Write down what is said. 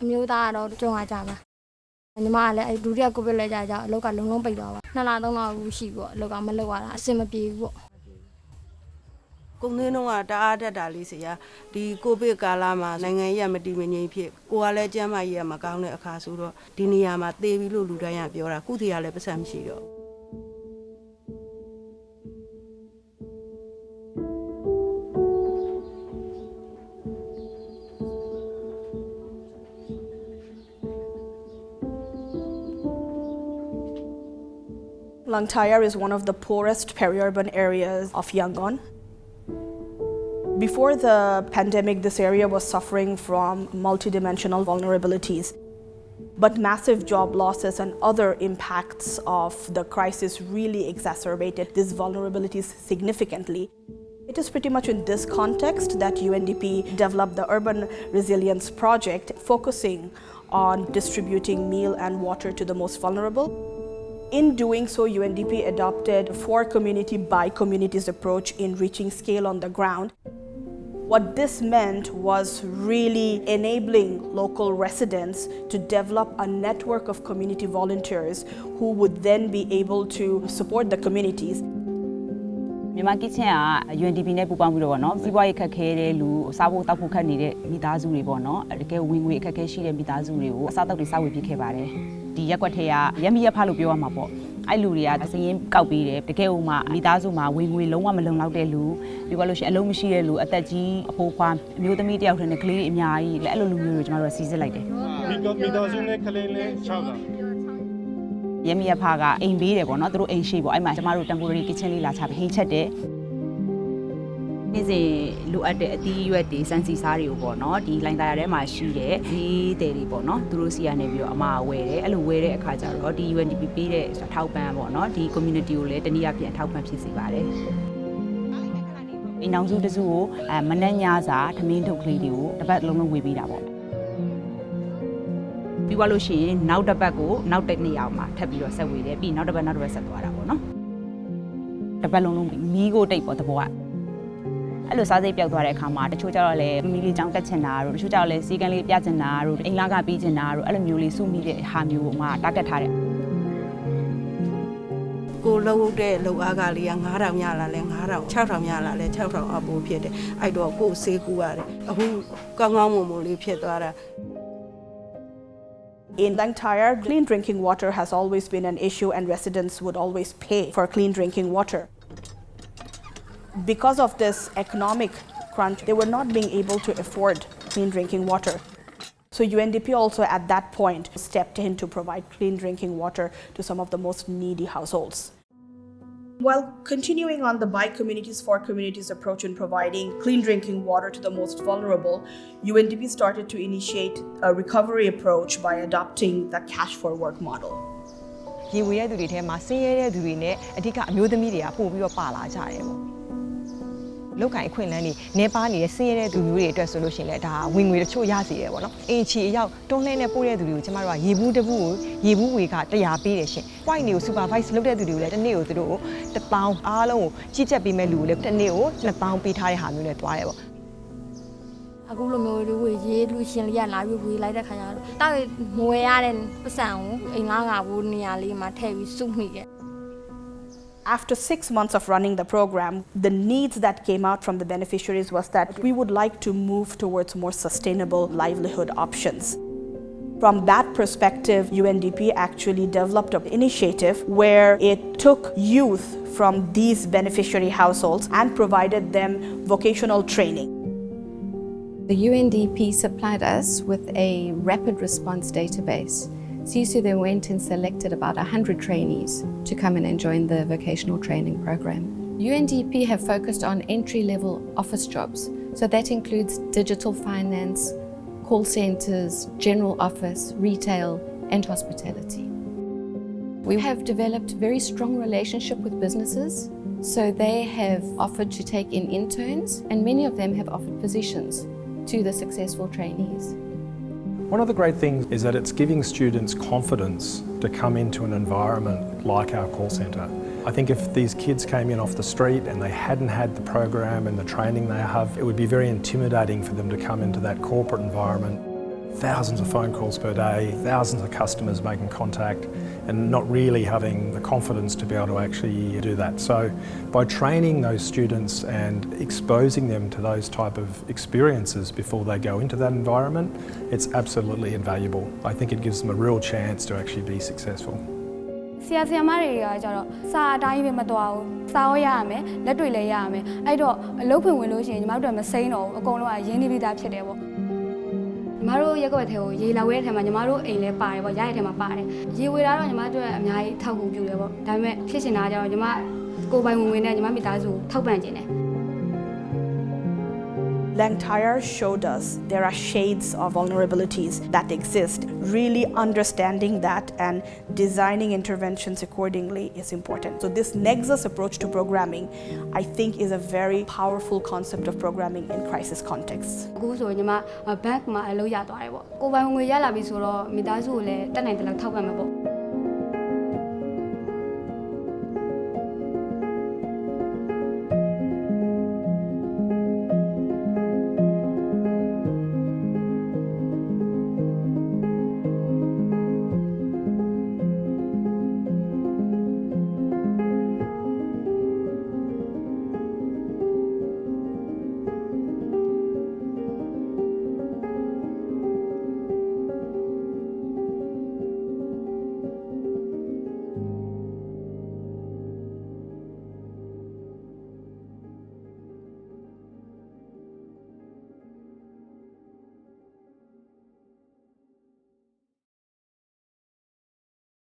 မျိုးသားကတော့ကြုံရကြမှာညီမကလည်းဒုတိယကိုဗစ်လဲကြအလောက်ကလုံးလုံးပိတ်သွားပါ2လ3လရှိပြီပေါ့အလောက်ကမလောက်ရတာအဆင်မပြေဘူးပေါ့ကုန်သွင်းတော့တအားတက်တာလေးစီရဒီကိုဗစ်ကာလမှာနိုင်ငံရေးမတည်မငြိမ်ဖြစ်ကိုကလည်းကျန်းမာရေးမကောင်းတဲ့အခါဆိုတော့ဒီနေရာမှာသေပြီလို့လူတိုင်းကပြောတာခုတည်းကလည်းပတ်စံမရှိတော့Langtayar is one of the poorest peri-urban areas of Yangon. Before the pandemic, this area was suffering from multidimensional vulnerabilities. But massive job losses and other impacts of the crisis really exacerbated these vulnerabilities significantly. It is pretty much in this context that UNDP developed the Urban Resilience Project, focusing on distributing meal and water to the most vulnerable. In doing so, UNDP adopted a for-community by communities approach in reaching scale on the ground. What this meant was really enabling local residents to develop a network of community volunteers who would then be able to support the communities. မြန်မာကစ်ချင်က UNDP နဲ့ပူးပေါင်းပြီးတော့ဗောနော်စီးပွားရေးခက်ခဲတဲ့လူစားဖို့တောက်ဖို့ခက်နေတဲ့မိသားစုတွေဗောနော်တကယ်ဝင်ငွေအခက်ခဲရှိတဲ့မိသားစုတွေကိုအစားတောက်တွေစားဝယ်ပြခဲ့ပါတယ်ဒီရက်ကွက်ထဲကရက်မိရက်ဖလို့ပြောရမှာပေါ့အဲ့လူတွေကစရင်ကောက်ပေးတယ်တကယ်ဥမာမိသားစုမှာဝင်ငွေလုံးဝမလုံလောက်တဲ့လူပြီးတော့လို့ရှိရင်အလုံးမရှိတဲ့လူအသက်ကြီးအဖိုးဖွားအမျိုးသမီးတယောက်တည်းနဲ့ကလေးတွေအများကြီးလည်းအဲ့လိုလူမျိုးတွေကျွန်တော်တို့စီစစ်လိုက်တယ်မိသားစုနဲ့ကလေးနဲ့6ကရမီရဖာကအိမ်ပေးတယ်ပေါ့နော်သူတို့အိမ်ရှိပေါ့အဲ့မှာကျမတို့ temporary kitchen လေးလာချပြီးဟင်းချက်တယ်နေ့စဉ်လိုအပ်တဲ့အသီးရွက်တွေစမ်းစီစားတွေကိုပေါ့နော်ဒီလိုင်းသားရထဲမှာရှိတဲ့ဈေးတယ်တွေပေါ့နော်သူတို့စီကနေပြီးတော့အမဝယ်တယ်အဲ့လိုဝယ်တဲ့အခါကျတော့ဒီ UNDP ပေးတဲ့ထောက်ပံ့ပေါ့နော်ဒီ community ကိုလည်းတနည်းအားဖြင့်ထောက်ပံ့ဖြစ်စေပါတယ်အိမ်အောင်စုတစုကိုမနှက်ညစာထမင်းထုတ်ကလေးတွေကိုတစ်ပတ်လုံးလုံးဝေပေးတာပေါ့ပြီးသွားလို့ရှိရင်နောက်တစ်ပတ်ကိုနောက်တစ်နေ့အောင်မှာထပ်ပြီးတော့ဆက်ဝေတယ်ပြီးနောက်တစ်ပတ်ဆက်သွားတာပေါ့နော်တစ်ပတ်လုံးမီးကိုတိတ်ပေါ့တဘောကအဲ့လိုစားစိတ်ပြောက်သွားတဲ့အခါမှာတချို့ကျတော့လည်းမီးလေးကြောင်းတက်ချင်တာတို့တချို့ကျတော့လည်းစီကန်းလေးပြချင်တာတို့အိမ်လာကပြီးချင်တာတို့အဲ့လိုမျိုးလေးစုမိတဲ့ဟာမျိုးကိုမှတားကတ်ထားတယ်ကိုလုံးတဲ့လုံအားကလေးက9000ရလာလဲ9000 6000ရလာလဲ6000အပိုးဖြစ်တယ်အဲ့တော့ကိုဆေးကူရတယ်အခုကောင်းကောင်းမွန်မွန်လေးဖြစ်သွားတာIn Langtayar, clean drinking water has always been an issue and residents would always pay for clean drinking water. Because of this economic crunch, they were not being able to afford clean drinking water. So UNDP also at that point stepped in to provide clean drinking water to some of the most needy households. While continuing on the by communities for communities approach in providing clean drinking water to the most vulnerable, UNDP started to initiate a recovery approach by adopting the cash for work model. ရေဝေတဲ့သူတွေထဲမှာဆင်းရဲတဲ့သူတွေနဲ့အဓိကအမျိုးသမီးတွေကပို့ပြီးတော့ပါလာကြတယ်ပေါ့လောက်ကိုင်အခွင့်အလမ်းတွေနေပါနေတဲ့ဆင်းရဲတဲ့သူမျိုးတွေအတွက်ဆိုလို့ရှိရင်လည်းဒါဝင်ငွေတချို့ရစီတယ်ပေါ့နော်အင်ချီအရောက်တွန်းလှဲနဲ့ပို့တဲ့သူတွေကိုကျမတို့ကရေဘူးတဘူးကိုရေဘူးဝေက100ပေးတယ်ရှင် point တွေကို supervise လုပ်တဲ့သူတွေကိုလည်းတစ်နေ့ကိုသူတို့1000အားလုံးကိုကြီးကြပ်ပေးမဲ့လူကိုလည်းတစ်နေ့ကို2000ပေးထားတဲ့ဟာမျိုးနဲ့တွားတယ်ပေါ့အခုလိုမျိုးတွေဝေရေးလူရှင်လေးကလာပြီးဝေလိုက်တဲ့ခါကျတော့တောက်မဝယ်ရတဲ့ပတ်စံကိုအိမ်ငါးဘူးနေရာလေးမှာထည့်ပြီးစုမိတယ်After 6 months of running the program, the needs that came out from the beneficiaries was that we would like to move towards more sustainable livelihood options. From that perspective, UNDP actually developed an initiative where it took youth from these beneficiary households and provided them vocational training. The UNDP supplied us with a rapid response database. CISU then went and selected about 100 trainees to come in and join the vocational training program. UNDP have focused on entry-level office jobs, so that includes digital finance, call centres, general office, retail and hospitality. We have developed a very strong relationship with businesses, so they have offered to take in interns and many of them have offered positions to the successful trainees. One of the great things is that it's giving students confidence to come into an environment like our call centre. I think if these kids came in off the street and they hadn't had the program and the training they have, it would be very intimidating for them to come into that corporate environment. thousands of phone calls per day, thousands of customers making contact, and not really having the confidence to be able to actually do that. So by training those students and exposing them to those type of experiences before they go into that environment, it's absolutely invaluable. I think it gives them a real chance to actually be successful. ဆရာဆရာမတွေကကျတော့စာအတိုင်းပဲမတော်ဘူးစာရောရရမယ်လက်တွေ့လည်းရရမယ်အဲ့တော့အလုပ်ဖွင့်ဝင်လို့ရှိရင်ညီမတို့ကမစိမ့်တော့ဘူးအကုန်လုံးကရင်းနှီးပြီးသားဖြစ်တယ်ပေါ့ညီမတို့ရက်ကွက်ထဲကိုရေလာဝဲတဲ့ထဲမှာညီမတို့အိမ်လည်းပါတယ်ပေါ့ရတဲ့ထဲမှာပါတယ်ရေဝေတာတော့ညီမတို့ကအများကြီးထောက်ကူပြုတယ်ပေါ့ဒါပေမဲ့ဖြစ်ရှင်တာကျတော့ညီမကိုယ်ပိုင်ဝင်နဲ့ညီမမိသားစုထောက်ပံ့ခြင်းတယ်Langtire showed us there are shades of vulnerabilities that exist. Really understanding that and designing interventions accordingly is important. So this Nexus approach to programming, I think, is a very powerful concept of programming in crisis contexts. အခုဆိုရင်ညီမ bank မှာအလုပ်ရသွားတယ်ပေါ့ကိုယ်ပိုင်ဝင်ရလာပြီဆိုတော့မိသားစုကိုလည်းတက်နိုင်တယ်လို့ထောက်ပံ့မှာပေါ့